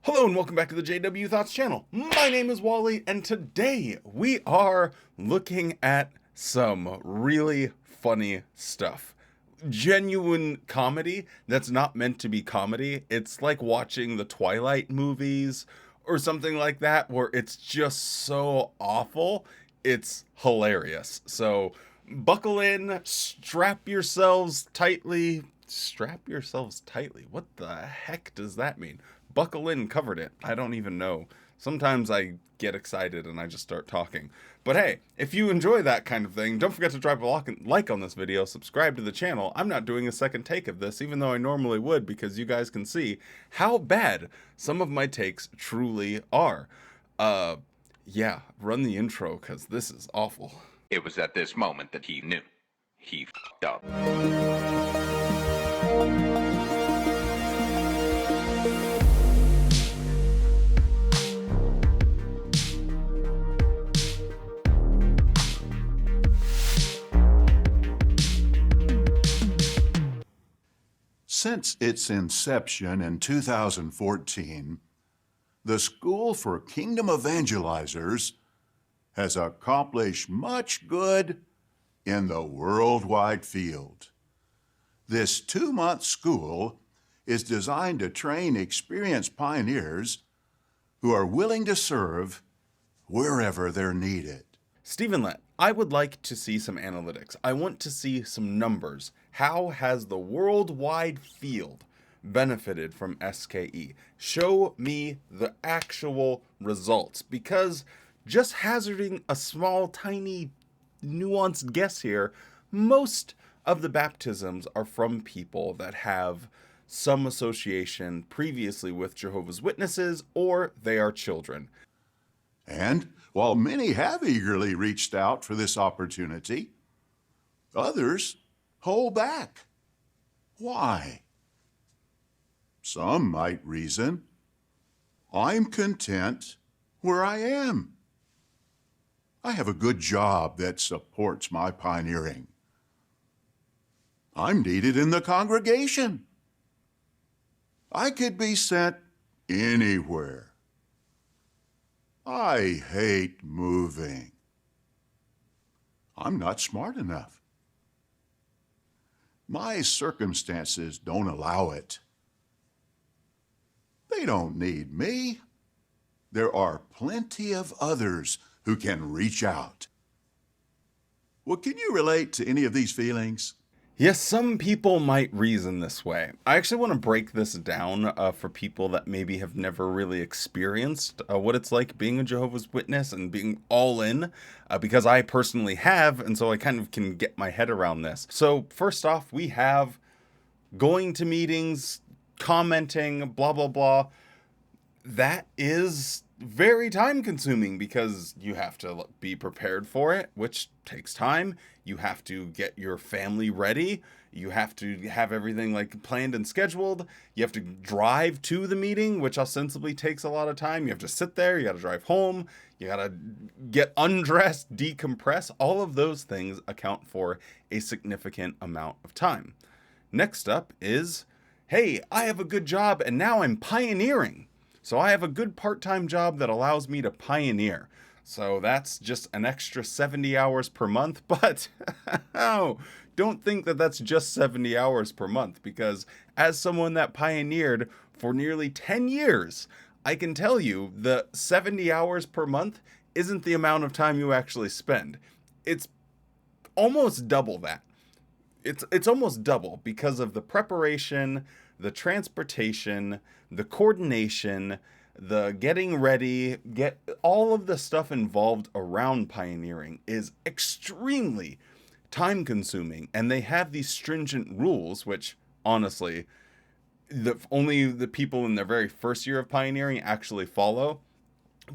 Hello and welcome back to the JW Thoughts channel. My name is Wally and today we are looking at some really funny stuff. Genuine comedy that's not meant to be comedy. It's like watching the Twilight movies or something like that where it's just so awful. It's hilarious. So buckle in, strap yourselves tightly. Strap yourselves tightly. What the heck does that mean? Buckle in covered it. I don't even know. Sometimes I get excited and I just start talking. But hey, if you enjoy that kind of thing, don't forget to drop a like on this video, subscribe to the channel. I'm not doing a second take of this, even though I normally would, because you guys can see how bad some of my takes truly are. Yeah, run the intro, because this is awful. It was at this moment that he knew. He f***ed up. Since its inception in 2014, the School for Kingdom Evangelizers has accomplished much good in the worldwide field. This 2-month school is designed to train experienced pioneers who are willing to serve wherever they're needed. Stephen Lett, I would like to see some analytics. I want to see some numbers. How has the worldwide field benefited from SKE? Show me the actual results, because just hazarding a small, tiny, nuanced guess here, most of the baptisms are from people that have some association previously with Jehovah's Witnesses, or they are children. And while many have eagerly reached out for this opportunity, others hold back. Why? Some might reason, I'm content where I am. I have a good job that supports my pioneering. I'm needed in the congregation. I could be sent anywhere. I hate moving. I'm not smart enough. My circumstances don't allow it. They don't need me. There are plenty of others who can reach out. Well, can you relate to any of these feelings? Yes, some people might reason this way. I actually want to break this down for people that maybe have never really experienced what it's like being a Jehovah's Witness and being all in, because I personally have, and so I kind of can get my head around this. So first off, we have going to meetings, commenting, blah, blah, blah. That is very time consuming because you have to be prepared for it, which takes time. You have to get your family ready. You have to have everything like planned and scheduled. You have to drive to the meeting, which ostensibly takes a lot of time. You have to sit there. You got to drive home. You got to get undressed, decompress. All of those things account for a significant amount of time. Next up is, hey, I have a good job and now I'm pioneering. So I have a good part-time job that allows me to pioneer. So that's just an extra 70 hours per month, but oh, don't think that that's just 70 hours per month, because as someone that pioneered for nearly 10 years, I can tell you the 70 hours per month isn't the amount of time you actually spend. It's almost double that. It's almost double because of the preparation, the transportation, the coordination, the getting ready, all of the stuff involved around pioneering is extremely time consuming. And they have these stringent rules, which honestly, only the people in their very first year of pioneering actually follow.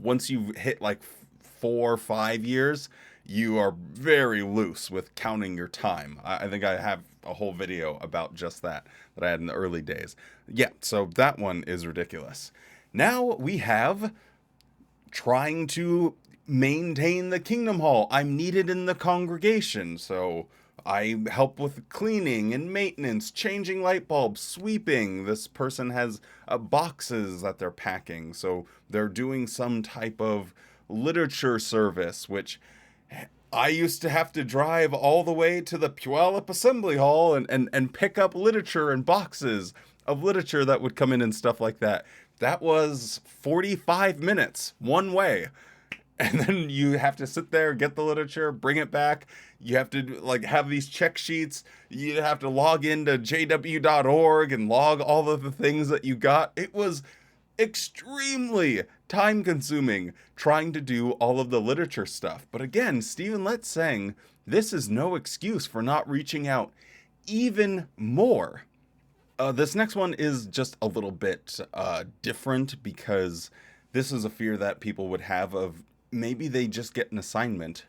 Once you hit like 4 or 5 years, you are very loose with counting your time. I think I have a whole video about just that I had in the early days. Yeah, so that one is ridiculous. Now we have trying to maintain the Kingdom Hall. I'm needed in the congregation, so I help with cleaning and maintenance, changing light bulbs, sweeping. This person has boxes that they're packing, so they're doing some type of literature service, which I used to have to drive all the way to the Puyallup Assembly Hall and pick up literature and boxes of literature that would come in and stuff like that. That was 45 minutes one way. And then you have to sit there, get the literature, bring it back. You have to like have these check sheets. You have to log into jw.org and log all of the things that you got. It was extremely time consuming trying to do all of the literature stuff. But again, Stephen Lett's saying this is no excuse for not reaching out even more. This next one is just a little bit different, because this is a fear that people would have of maybe they just get an assignment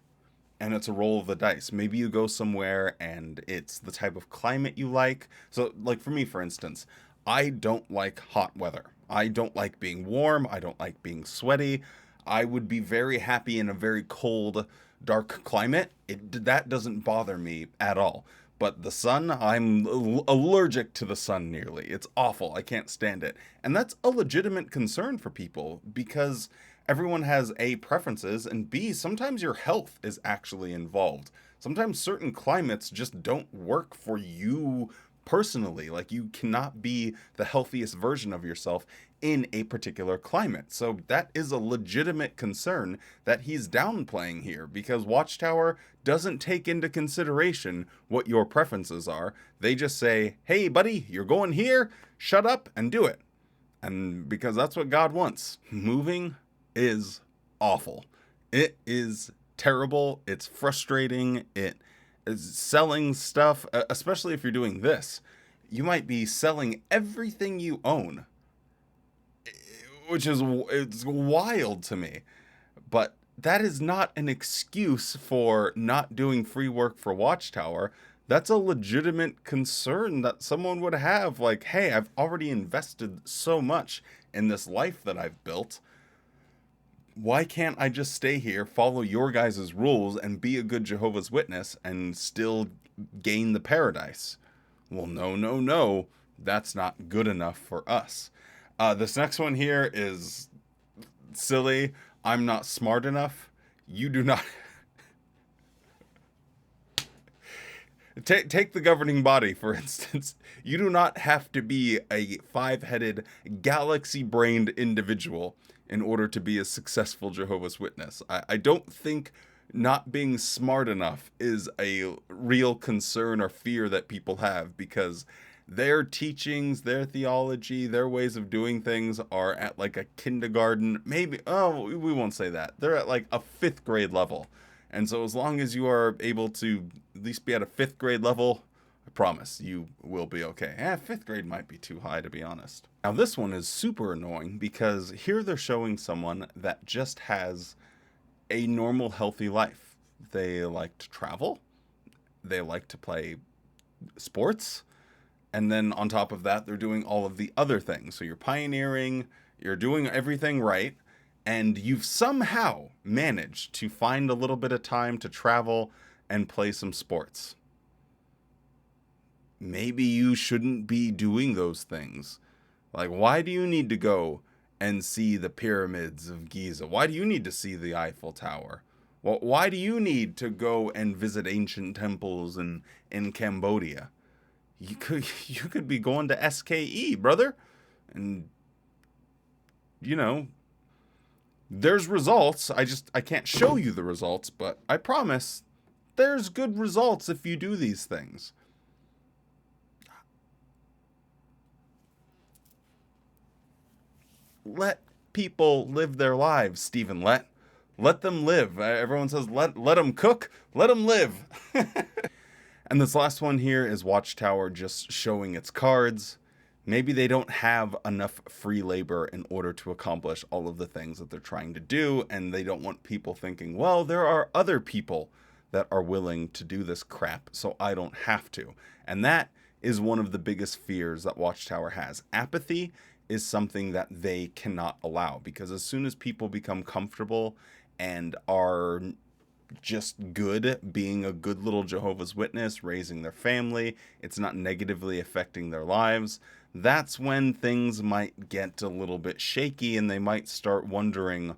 and it's a roll of the dice. Maybe you go somewhere and it's the type of climate you like. So like for me, for instance, I don't like hot weather. I don't like being warm. I don't like being sweaty. I would be very happy in a very cold, dark climate. That doesn't bother me at all. But the sun, I'm allergic to the sun nearly. It's awful. I can't stand it. And that's a legitimate concern for people, because everyone has A, preferences, and B, sometimes your health is actually involved. Sometimes certain climates just don't work for you personally. Like, you cannot be the healthiest version of yourself in a particular climate. So that is a legitimate concern that he's downplaying here, because Watchtower doesn't take into consideration what your preferences are. They just say, hey buddy, you're going here, shut up and do it. And because that's what God wants. Moving is awful. It is terrible. It's frustrating. It is selling stuff, especially if you're doing this. You might be selling everything you own, which is, it's wild to me. But that is not an excuse for not doing free work for Watchtower. That's a legitimate concern that someone would have. Like, hey, I've already invested so much in this life that I've built. Why can't I just stay here, follow your guys' rules, and be a good Jehovah's Witness and still gain the paradise? Well, no. That's not good enough for us. This next one here is silly. I'm not smart enough. You do not. Take the governing body, for instance. You do not have to be a five-headed, galaxy-brained individual in order to be a successful Jehovah's Witness. I don't think not being smart enough is a real concern or fear that people have, because their teachings, their theology, their ways of doing things are at like a kindergarten, maybe, we won't say that. They're at like a 5th grade level. And so as long as you are able to at least be at a 5th grade level, I promise you will be okay. 5th grade might be too high, to be honest. Now this one is super annoying, because here they're showing someone that just has a normal, healthy life. They like to travel. They like to play sports. And then on top of that, they're doing all of the other things. So you're pioneering, you're doing everything right, and you've somehow managed to find a little bit of time to travel and play some sports. Maybe you shouldn't be doing those things. Like, why do you need to go and see the pyramids of Giza? Why do you need to see the Eiffel Tower? Well, why do you need to go and visit ancient temples in Cambodia? You could be going to SKE, brother. And, there's results. I can't show you the results, but I promise there's good results if you do these things. Let people live their lives, Stephen Lett. Let them live. Everyone says, let them cook. Let them live. And this last one here is Watchtower just showing its cards. Maybe they don't have enough free labor in order to accomplish all of the things that they're trying to do, and they don't want people thinking, well, there are other people that are willing to do this crap, so I don't have to. And that is one of the biggest fears that Watchtower has. Apathy is something that they cannot allow, because as soon as people become comfortable and are just good, being a good little Jehovah's Witness, raising their family, it's not negatively affecting their lives, that's when things might get a little bit shaky and they might start wondering,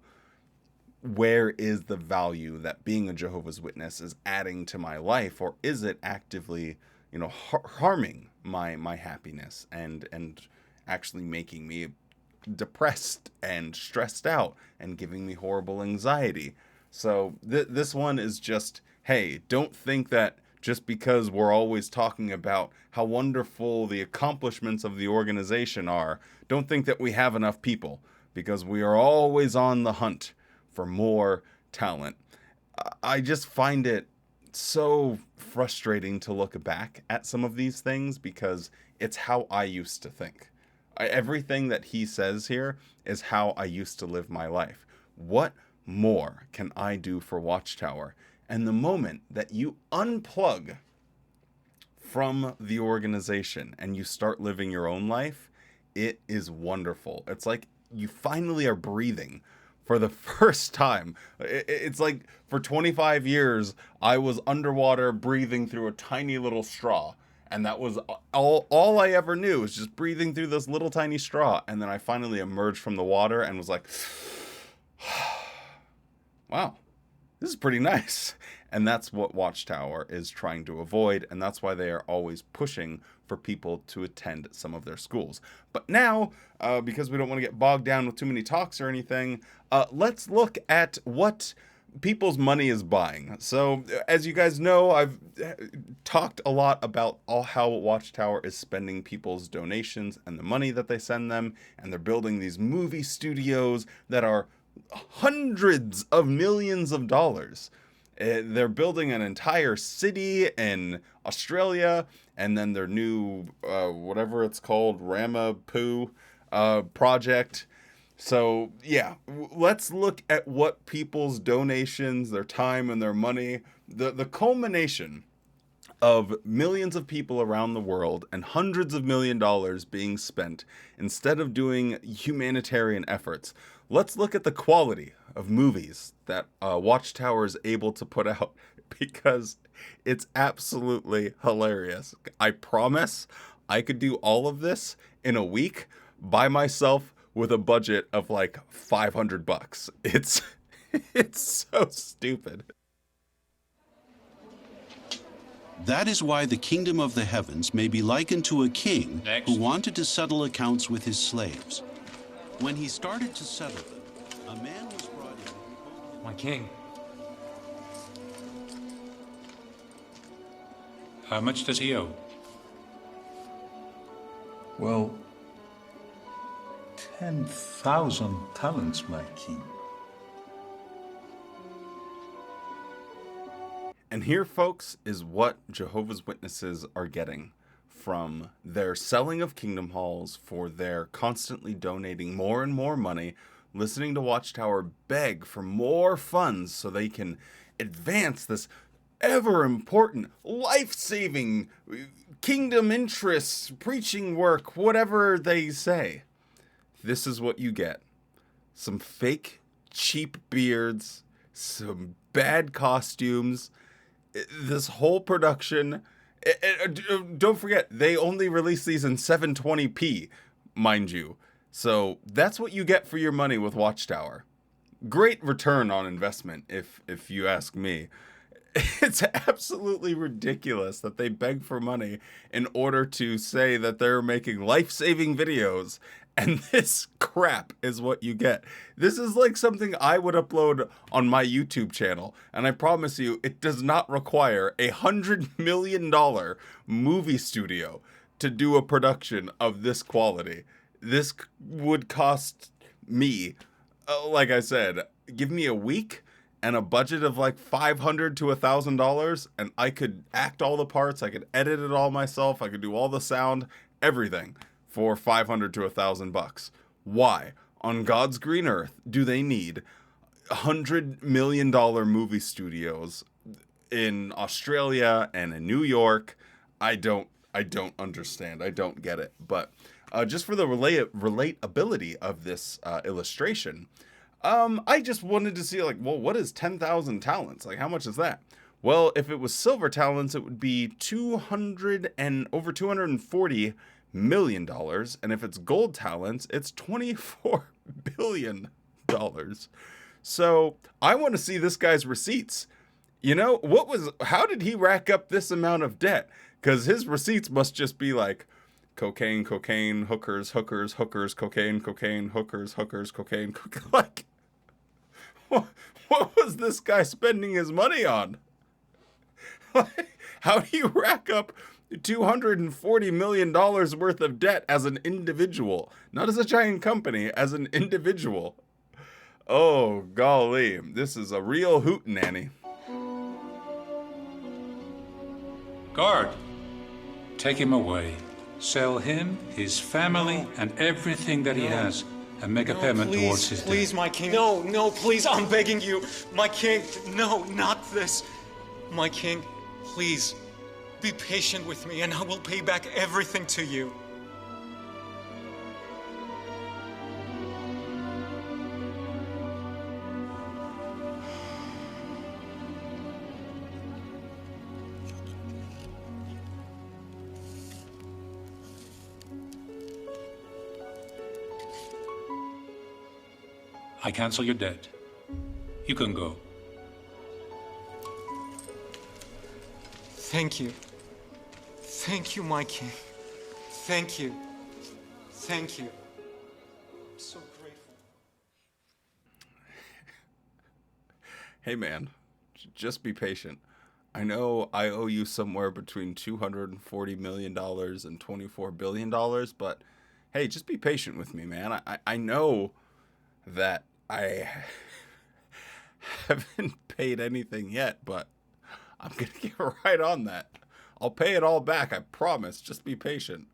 where is the value that being a Jehovah's Witness is adding to my life, or is it actively, harming my happiness and actually making me depressed and stressed out and giving me horrible anxiety. So this one is just, hey, don't think that just because we're always talking about how wonderful the accomplishments of the organization are, don't think that we have enough people, because we are always on the hunt for more talent. I just find it so frustrating to look back at some of these things, because it's how I used to think. Everything that he says here is how I used to live my life. What more can I do for Watchtower? And the moment that you unplug from the organization and you start living your own life, it is wonderful. It's like you finally are breathing for the first time. It's like for 25 years, I was underwater breathing through a tiny little straw. And that was all I ever knew, was just breathing through this little tiny straw. And then I finally emerged from the water and was like, wow, this is pretty nice. And that's what Watchtower is trying to avoid. And that's why they are always pushing for people to attend some of their schools. But now, because we don't want to get bogged down with too many talks or anything, let's look at what people's money is buying. So, as you guys know, I've talked a lot about how Watchtower is spending people's donations and the money that they send them, and they're building these movie studios that are hundreds of millions of dollars. They're building an entire city in Australia, and then their new, whatever it's called, Ramapoo project. So, yeah, let's look at what people's donations, their time, and their money, the culmination of millions of people around the world and hundreds of $1 million being spent instead of doing humanitarian efforts. Let's look at the quality of movies that Watchtower is able to put out, because it's absolutely hilarious. I promise I could do all of this in a week by myself with a budget of like $500. It's so stupid. That is why the kingdom of the heavens may be likened to a king Next. who wanted to settle accounts with his slaves. When he started to settle them, a man was brought in. My king. How much does he owe? Well, 10,000 talents, my king. And here, folks, is what Jehovah's Witnesses are getting from their selling of kingdom halls, for their constantly donating more and more money, listening to Watchtower beg for more funds so they can advance this ever important, life-saving, kingdom interests, preaching work, whatever they say. This is what you get. Some fake, cheap beards, some bad costumes, this whole production. Don't forget, they only release these in 720p, mind you. So that's what you get for your money with Watchtower. Great return on investment, if you ask me. It's absolutely ridiculous that they beg for money in order to say that they're making life-saving videos, and this crap is what you get. This is like something I would upload on my YouTube channel, and I promise you, it does not require $100 million movie studio to do a production of this quality. This would cost me, like I said, give me a week and a budget of like $500 to $1,000, and I could act all the parts, I could edit it all myself, I could do all the sound, everything, for $500 to $1,000. Why, on God's green earth, do they need $100 million movie studios in Australia and in New York? I don't understand. I don't get it. But just for the relatability of this illustration, I just wanted to see, like, well, what is 10,000 talents? Like, how much is that? Well, if it was silver talents, it would be over $240 million, and if it's gold talents, it's $24 billion. So I want to see this guy's receipts. You know, how did he rack up this amount of debt? Because his receipts must just be like cocaine, cocaine, hookers, hookers, hookers, cocaine, cocaine, hookers, hookers, cocaine, like, what was this guy spending his money on? How do you rack up $240 million worth of debt as an individual? Not as a giant company, as an individual. Oh, golly. This is a real hootenanny. Guard, take him away. Sell him, his family, and everything that he has, and make a payment please, towards his please, debt. my king. No, please, I'm begging you. My king, no, not this. My king, please, be patient with me, and I will pay back everything to you. I cancel your debt. You can go. Thank you. Thank you, my king. Thank you. Thank you. I'm so grateful. Hey, man, just be patient. I know I owe you somewhere between $240 million and $24 billion, but hey, just be patient with me, man. I know that I haven't paid anything yet, but I'm going to get right on that. I'll pay it all back, I promise. Just be patient.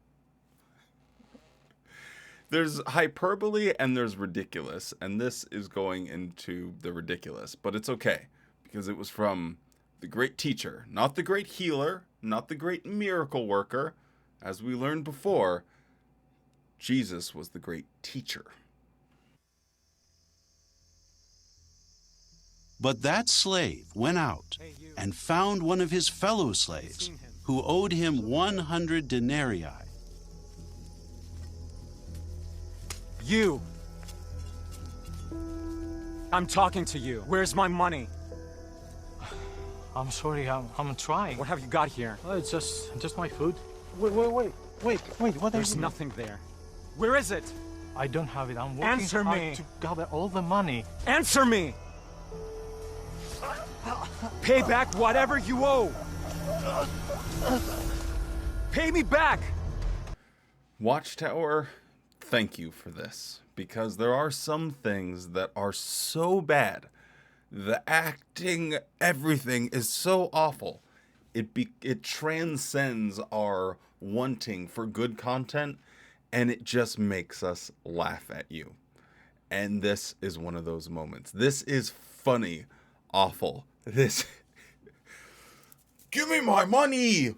There's hyperbole and there's ridiculous, and this is going into the ridiculous, but it's okay, because it was from the great teacher, not the great healer, not the great miracle worker. As we learned before, Jesus was the great teacher. But that slave went out and found one of his fellow slaves who owed him 100 denarii. You! I'm talking to you. Where's my money? I'm sorry, I'm trying. What have you got here? Oh, it's just my food. Wait, what There's nothing there. Where is it? I don't have it. I'm working Answer hard me. to gather all the money. Answer me! Pay back whatever you owe! Pay me back! Watchtower, thank you for this, because there are some things that are so bad. The acting, everything is so awful. It transcends our wanting for good content, and it just makes us laugh at you. And this is one of those moments. This is funny, awful. This... Give me my money!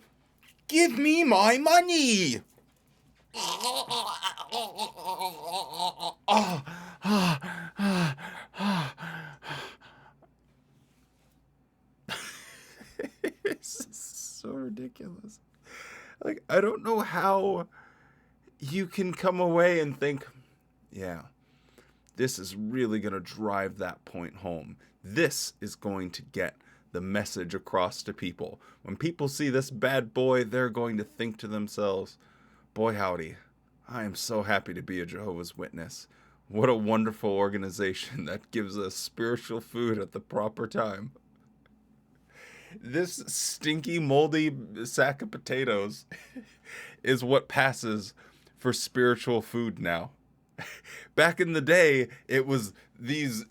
Give me my money! It's so ridiculous. Like, I don't know how you can come away and think, yeah, this is really going to drive that point home. This is going to get the message across to people. When people see this bad boy, they're going to think to themselves, boy howdy, I am so happy to be a Jehovah's Witness. What a wonderful organization that gives us spiritual food at the proper time. This stinky, moldy sack of potatoes is what passes for spiritual food now. Back in the day, it was these,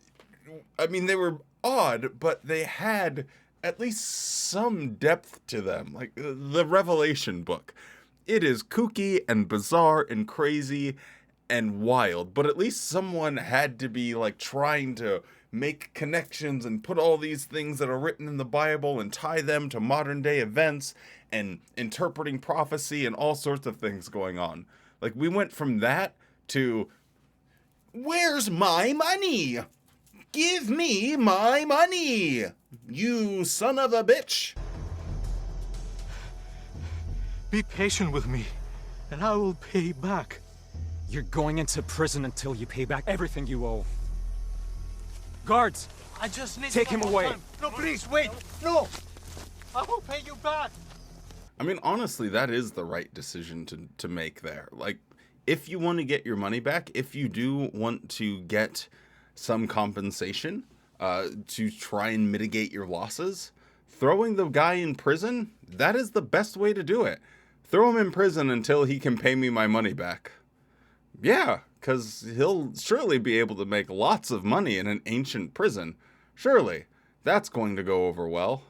I mean, they were odd, but they had at least some depth to them. Like the Revelation book. It is kooky and bizarre and crazy and wild, but at least someone had to be like trying to make connections and put all these things that are written in the Bible and tie them to modern day events and interpreting prophecy and all sorts of things going on. Like we went from that to, where's my money? Give me my money, you son of a bitch. Be patient with me, and I will pay back. You're going into prison until you pay back everything you owe. Guards, I just need take some him more away. time. No, please, wait. No. I will pay you back. I mean, honestly, that is the right decision to make there. Like, if you want to get your money back, if you do want to get some compensation to try and mitigate your losses, throwing the guy in prison, that is the best way to do it. Throw him in prison until he can pay me my money back. Yeah, because he'll surely be able to make lots of money in an ancient prison. Surely, that's going to go over well.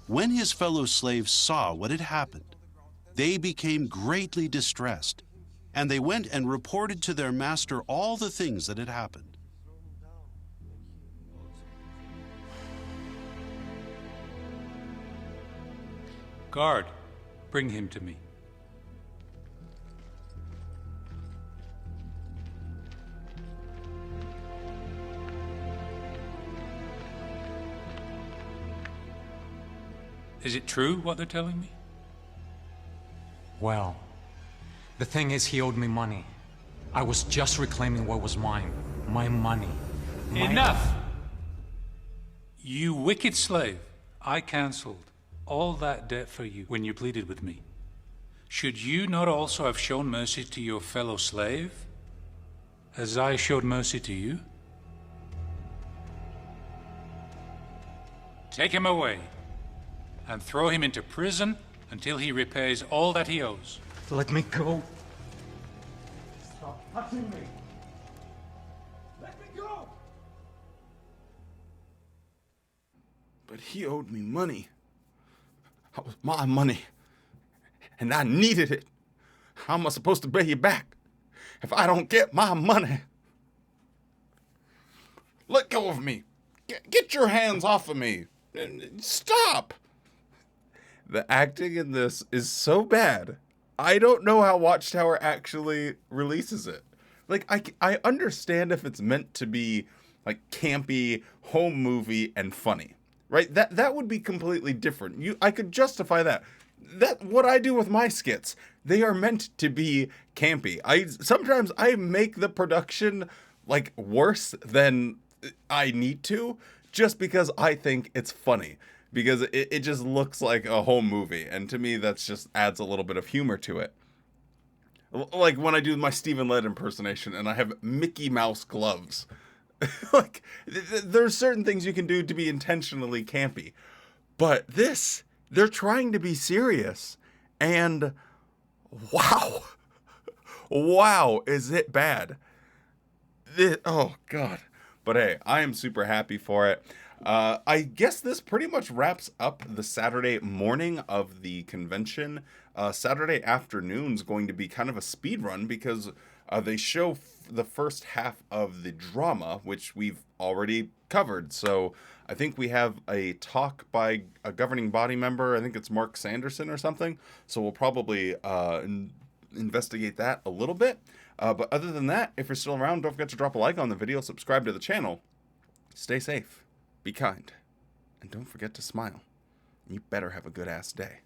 When his fellow slaves saw what had happened, they became greatly distressed, and they went and reported to their master all the things that had happened. Guard, bring him to me. Is it true what they're telling me? Well, the thing is, he owed me money. I was just reclaiming what was mine. My money. Enough! You wicked slave. I cancelled all that debt for you when you pleaded with me. Should you not also have shown mercy to your fellow slave, as I showed mercy to you? Take him away and throw him into prison until he repays all that he owes. Let me go. Stop touching me. Let me go. But he owed me money. That was my money. And I needed it. How am I supposed to pay you back if I don't get my money? Let go of me. Get your hands off of me. Stop. The acting in this is so bad. I don't know how Watchtower actually releases it. Like, I understand if it's meant to be like campy, home movie, and funny. Right? That would be completely different. I could justify that. That's what I do with my skits. They are meant to be campy. Sometimes I make the production like worse than I need to, just because I think it's funny. Because it just looks like a home movie, and to me that's just adds a little bit of humor to it. Like when I do my Stephen Led impersonation and I have Mickey Mouse gloves. Like, there's certain things you can do to be intentionally campy. But this, they're trying to be serious. And wow. Wow, is it bad. Oh, God. But hey, I am super happy for it. I guess this pretty much wraps up the Saturday morning of the convention. Saturday afternoon's going to be kind of a speed run because they show the first half of the drama, which we've already covered. So I think we have a talk by a governing body member. I think it's Mark Sanderson or something. So we'll probably investigate that a little bit. But other than that, if you're still around, don't forget to drop a like on the video, subscribe to the channel. Stay safe, be kind, and don't forget to smile. You better have a good ass day.